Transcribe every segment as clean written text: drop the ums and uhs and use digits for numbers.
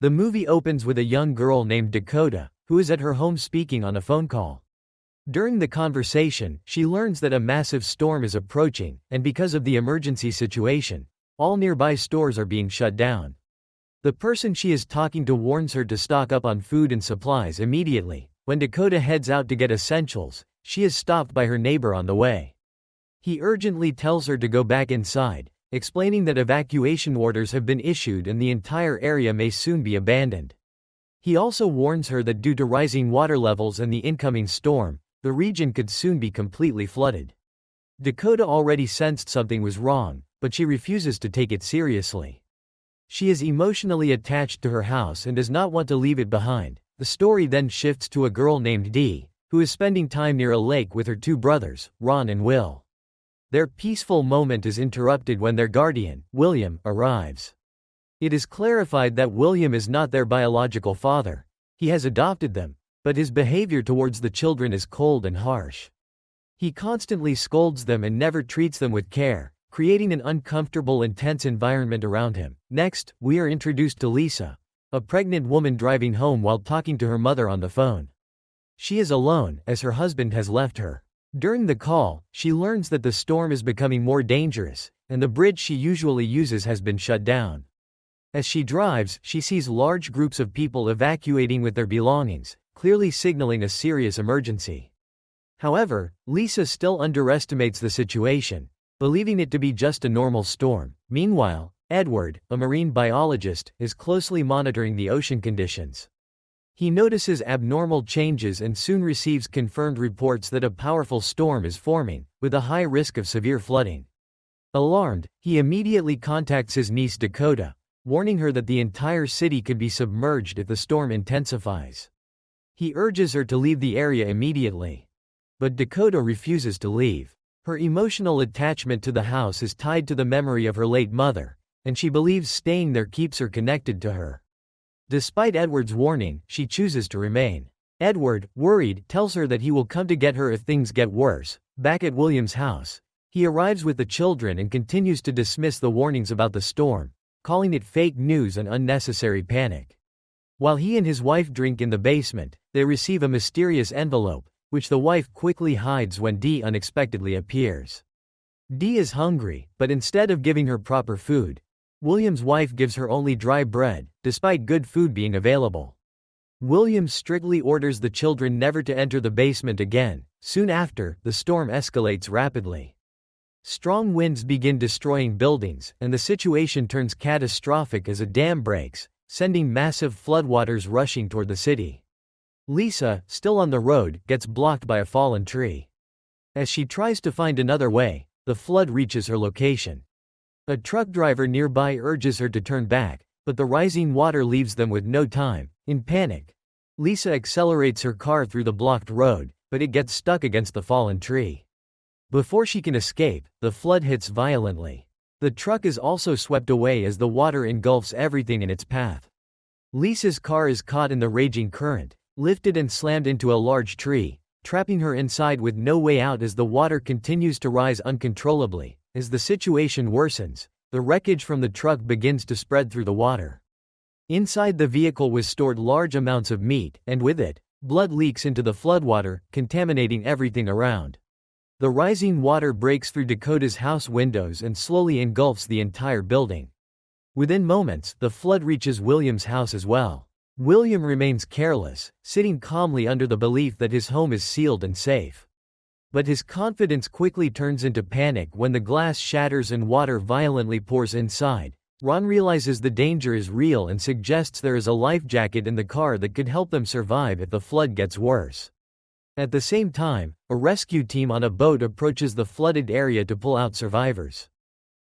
The movie opens with a young girl named Dakota, who is at her home speaking on a phone call. During the conversation, she learns that a massive storm is approaching, and because of the emergency situation, all nearby stores are being shut down. The person she is talking to warns her to stock up on food and supplies immediately. When Dakota heads out to get essentials, she is stopped by her neighbor on the way. He urgently tells her to go back inside, explaining that evacuation orders have been issued and the entire area may soon be abandoned. He also warns her that due to rising water levels and the incoming storm, the region could soon be completely flooded. Dakota already sensed something was wrong, but she refuses to take it seriously. She is emotionally attached to her house and does not want to leave it behind. The story then shifts to a girl named Dee, who is spending time near a lake with her two brothers, Ron and Will. Their peaceful moment is interrupted when their guardian, William, arrives. It is clarified that William is not their biological father. He has adopted them, but his behavior towards the children is cold and harsh. He constantly scolds them and never treats them with care, creating an uncomfortable and tense environment around him. Next, we are introduced to Lisa, a pregnant woman driving home while talking to her mother on the phone. She is alone, as her husband has left her. During the call, she learns that the storm is becoming more dangerous, and the bridge she usually uses has been shut down. As she drives, she sees large groups of people evacuating with their belongings, clearly signaling a serious emergency. However, Lisa still underestimates the situation, believing it to be just a normal storm. Meanwhile, Edward, a marine biologist, is closely monitoring the ocean conditions. He notices abnormal changes and soon receives confirmed reports that a powerful storm is forming, with a high risk of severe flooding. Alarmed, he immediately contacts his niece Dakota, warning her that the entire city could be submerged if the storm intensifies. He urges her to leave the area immediately. But Dakota refuses to leave. Her emotional attachment to the house is tied to the memory of her late mother, and she believes staying there keeps her connected to her. Despite Edward's warning, she chooses to remain. Edward, worried, tells her that he will come to get her if things get worse. Back at William's house, he arrives with the children and continues to dismiss the warnings about the storm, calling it fake news and unnecessary panic. While he and his wife drink in the basement, they receive a mysterious envelope, which the wife quickly hides when Dee unexpectedly appears. Dee is hungry, but instead of giving her proper food, William's wife gives her only dry bread, despite good food being available. William strictly orders the children never to enter the basement again. Soon after, the storm escalates rapidly. Strong winds begin destroying buildings, and the situation turns catastrophic as a dam breaks, sending massive floodwaters rushing toward the city. Lisa, still on the road, gets blocked by a fallen tree. As she tries to find another way, the flood reaches her location. A truck driver nearby urges her to turn back, but the rising water leaves them with no time. In panic, Lisa accelerates her car through the blocked road, but it gets stuck against the fallen tree. Before she can escape, the flood hits violently. The truck is also swept away as the water engulfs everything in its path. Lisa's car is caught in the raging current, lifted and slammed into a large tree, trapping her inside with no way out as the water continues to rise uncontrollably. As the situation worsens, the wreckage from the truck begins to spread through the water. Inside the vehicle was stored large amounts of meat, and with it, blood leaks into the floodwater, contaminating everything around. The rising water breaks through Dakota's house windows and slowly engulfs the entire building. Within moments, the flood reaches William's house as well. William remains careless, sitting calmly under the belief that his home is sealed and safe. But his confidence quickly turns into panic when the glass shatters and water violently pours inside. Ron realizes the danger is real and suggests there is a life jacket in the car that could help them survive if the flood gets worse. At the same time, a rescue team on a boat approaches the flooded area to pull out survivors.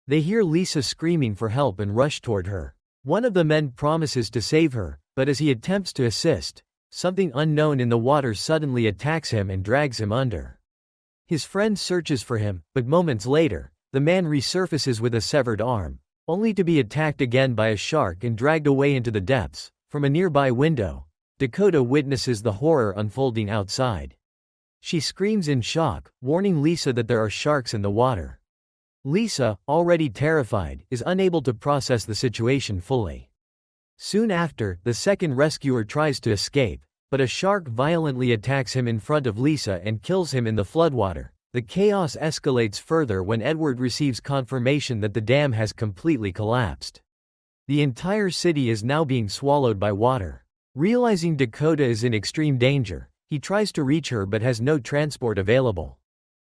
They hear Lisa screaming for help and rush toward her. One of the men promises to save her, but as he attempts to assist, something unknown in the water suddenly attacks him and drags him under. His friend searches for him, but moments later, the man resurfaces with a severed arm, only to be attacked again by a shark and dragged away into the depths. From a nearby window, Dakota witnesses the horror unfolding outside. She screams in shock, warning Lisa that there are sharks in the water. Lisa, already terrified, is unable to process the situation fully. Soon after, the second rescuer tries to escape, but a shark violently attacks him in front of Lisa and kills him in the floodwater. The chaos escalates further when Edward receives confirmation that the dam has completely collapsed. The entire city is now being swallowed by water. Realizing Dakota is in extreme danger, he tries to reach her but has no transport available.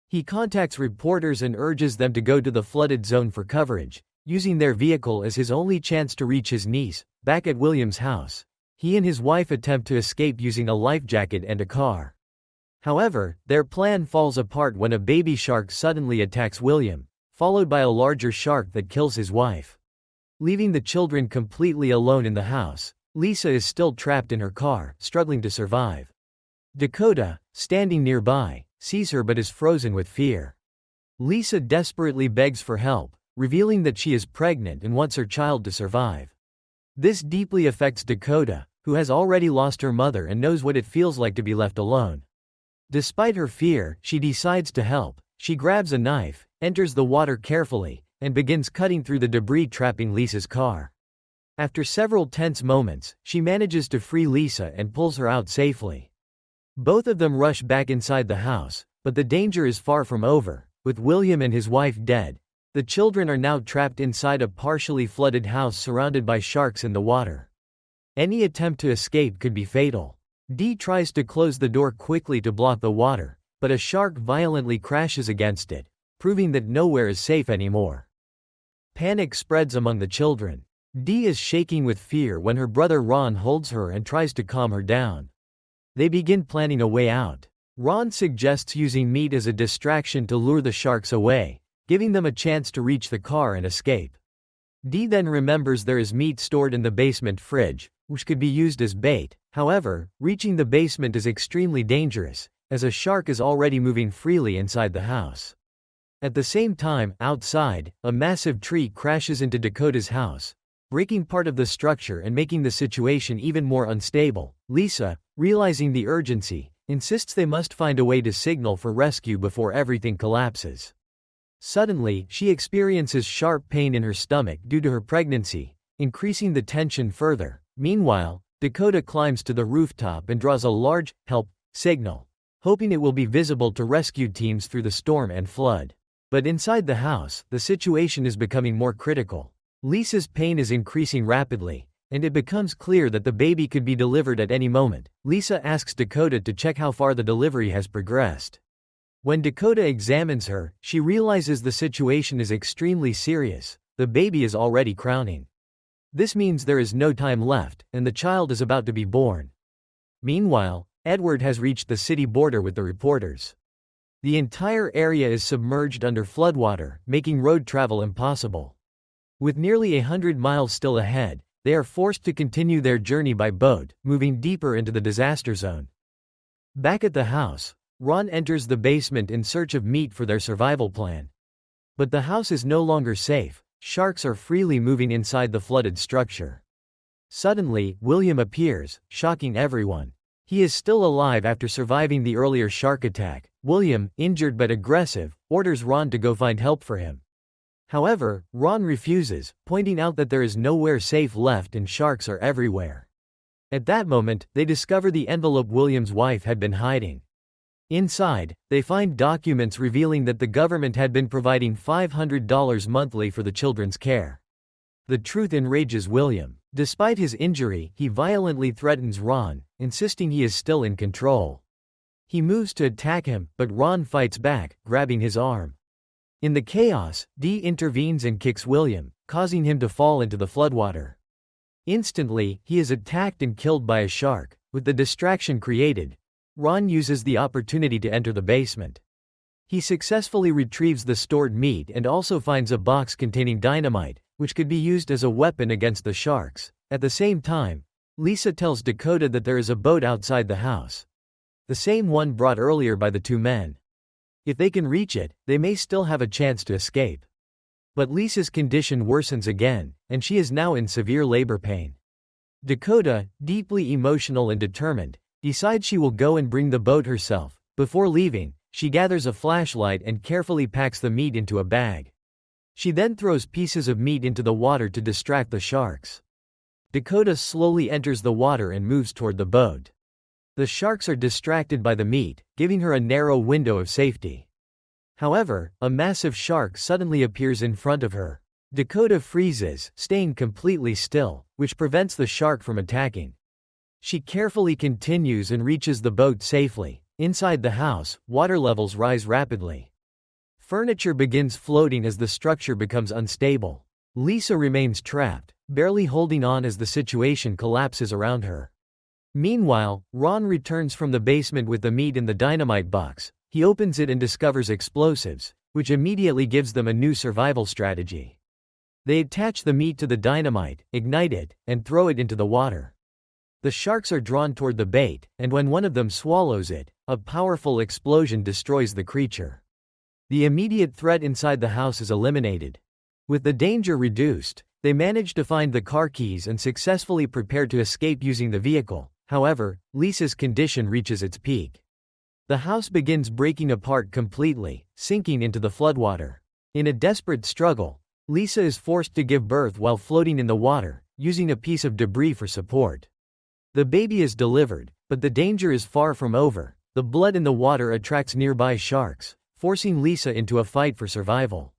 He contacts reporters and urges them to go to the flooded zone for coverage, using their vehicle as his only chance to reach his niece. Back at William's house, he and his wife attempt to escape using a life jacket and a car. However, their plan falls apart when a baby shark suddenly attacks William, followed by a larger shark that kills his wife. Leaving the children completely alone in the house, Lisa is still trapped in her car, struggling to survive. Dakota, standing nearby, sees her but is frozen with fear. Lisa desperately begs for help, revealing that she is pregnant and wants her child to survive. This deeply affects Dakota, who has already lost her mother and knows what it feels like to be left alone. Despite her fear, she decides to help. She grabs a knife, enters the water carefully, and begins cutting through the debris trapping Lisa's car. After several tense moments, she manages to free Lisa and pulls her out safely. Both of them rush back inside the house, but the danger is far from over. With William and his wife dead, the children are now trapped inside a partially flooded house surrounded by sharks in the water. Any attempt to escape could be fatal. Dee tries to close the door quickly to block the water, but a shark violently crashes against it, proving that nowhere is safe anymore. Panic spreads among the children. Dee is shaking with fear when her brother Ron holds her and tries to calm her down. They begin planning a way out. Ron suggests using meat as a distraction to lure the sharks away, giving them a chance to reach the car and escape. Dee then remembers there is meat stored in the basement fridge, which could be used as bait. However, reaching the basement is extremely dangerous, as a shark is already moving freely inside the house. At the same time, outside, a massive tree crashes into Dakota's house, breaking part of the structure and making the situation even more unstable. Lisa, realizing the urgency, insists they must find a way to signal for rescue before everything collapses. Suddenly, she experiences sharp pain in her stomach due to her pregnancy, increasing the tension further. Meanwhile, Dakota climbs to the rooftop and draws a large help signal, hoping it will be visible to rescue teams through the storm and flood. But inside the house, the situation is becoming more critical. Lisa's pain is increasing rapidly, and it becomes clear that the baby could be delivered at any moment. Lisa asks Dakota to check how far the delivery has progressed. When Dakota examines her, she realizes the situation is extremely serious. The baby is already crowning. This means there is no time left, and the child is about to be born. Meanwhile, Edward has reached the city border with the reporters. The entire area is submerged under floodwater, making road travel impossible. With nearly 100 miles still ahead, they are forced to continue their journey by boat, moving deeper into the disaster zone. Back at the house, Ron enters the basement in search of meat for their survival plan. But the house is no longer safe. Sharks are freely moving inside the flooded structure. Suddenly, William appears, shocking everyone. He is still alive after surviving the earlier shark attack. William, injured but aggressive, orders Ron to go find help for him. However, Ron refuses, pointing out that there is nowhere safe left and sharks are everywhere. At that moment, they discover the envelope William's wife had been hiding. Inside, they find documents revealing that the government had been providing $500 monthly for the children's care. The truth enrages William. Despite his injury, he violently threatens Ron, insisting he is still in control. He moves to attack him, but Ron fights back, grabbing his arm. In the chaos, Dee intervenes and kicks William, causing him to fall into the floodwater. Instantly, he is attacked and killed by a shark. With the distraction created, Ron uses the opportunity to enter the basement. He successfully retrieves the stored meat and also finds a box containing dynamite, which could be used as a weapon against the sharks. At the same time, Lisa tells Dakota that there is a boat outside the house, the same one brought earlier by the two men. If they can reach it, they may still have a chance to escape. But Lisa's condition worsens again, and she is now in severe labor pain. Dakota, deeply emotional and determined, decides she will go and bring the boat herself. Before leaving, she gathers a flashlight and carefully packs the meat into a bag. She then throws pieces of meat into the water to distract the sharks. Dakota slowly enters the water and moves toward the boat. The sharks are distracted by the meat, giving her a narrow window of safety. However, a massive shark suddenly appears in front of her. Dakota freezes, staying completely still, which prevents the shark from attacking. She carefully continues and reaches the boat safely. Inside the house, water levels rise rapidly. Furniture begins floating as the structure becomes unstable. Lisa remains trapped, barely holding on as the situation collapses around her. Meanwhile, Ron returns from the basement with the meat in the dynamite box. He opens it and discovers explosives, which immediately gives them a new survival strategy. They attach the meat to the dynamite, ignite it, and throw it into the water. The sharks are drawn toward the bait, and when one of them swallows it, a powerful explosion destroys the creature. The immediate threat inside the house is eliminated. With the danger reduced, they manage to find the car keys and successfully prepare to escape using the vehicle. However, Lisa's condition reaches its peak. The house begins breaking apart completely, sinking into the floodwater. In a desperate struggle, Lisa is forced to give birth while floating in the water, using a piece of debris for support. The baby is delivered, but the danger is far from over. The blood in the water attracts nearby sharks, forcing Lisa into a fight for survival.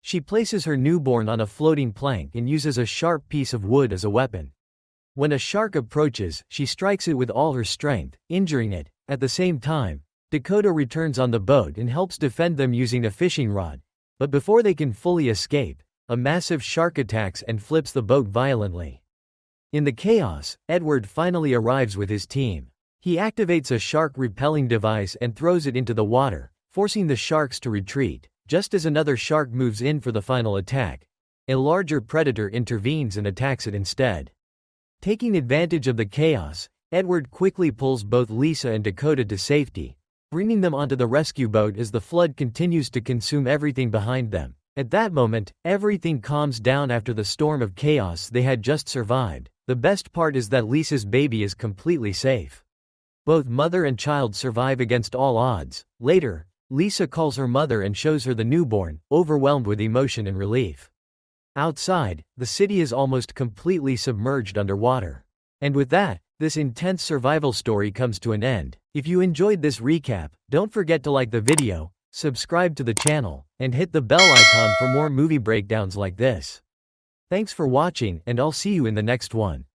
She places her newborn on a floating plank and uses a sharp piece of wood as a weapon. When a shark approaches, she strikes it with all her strength, injuring it. At the same time, Dakota returns on the boat and helps defend them using a fishing rod. But before they can fully escape, a massive shark attacks and flips the boat violently. In the chaos, Edward finally arrives with his team. He activates a shark-repelling device and throws it into the water, forcing the sharks to retreat. Just as another shark moves in for the final attack, a larger predator intervenes and attacks it instead. Taking advantage of the chaos, Edward quickly pulls both Lisa and Dakota to safety, bringing them onto the rescue boat as the flood continues to consume everything behind them. At that moment, everything calms down after the storm of chaos they had just survived. The best part is that Lisa's baby is completely safe. Both mother and child survive against all odds. Later, Lisa calls her mother and shows her the newborn, overwhelmed with emotion and relief. Outside, the city is almost completely submerged underwater. And with that, this intense survival story comes to an end. If you enjoyed this recap, don't forget to like the video, subscribe to the channel, and hit the bell icon for more movie breakdowns like this. Thanks for watching, and I'll see you in the next one.